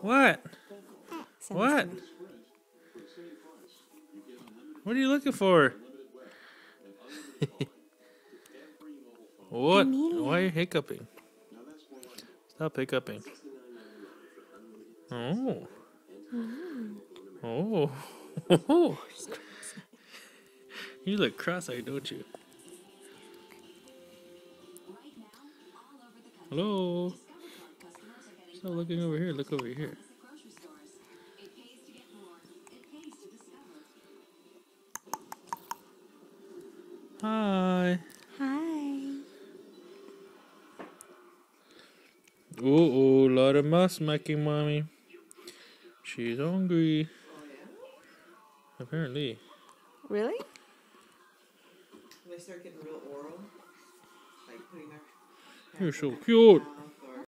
What? Send What? this to me. What are you looking for? What? Amelia. Why are you hiccuping? Stop hiccuping. Oh. Oh. Oh. You look cross-eyed, don't you? Hello? Stop looking over here. Look over here. Hi. Hi. Oh, a lot of mouth smacking, mommy. She's hungry. Apparently. Really? When they start getting real oral, like putting their You're hands so up and cute. down.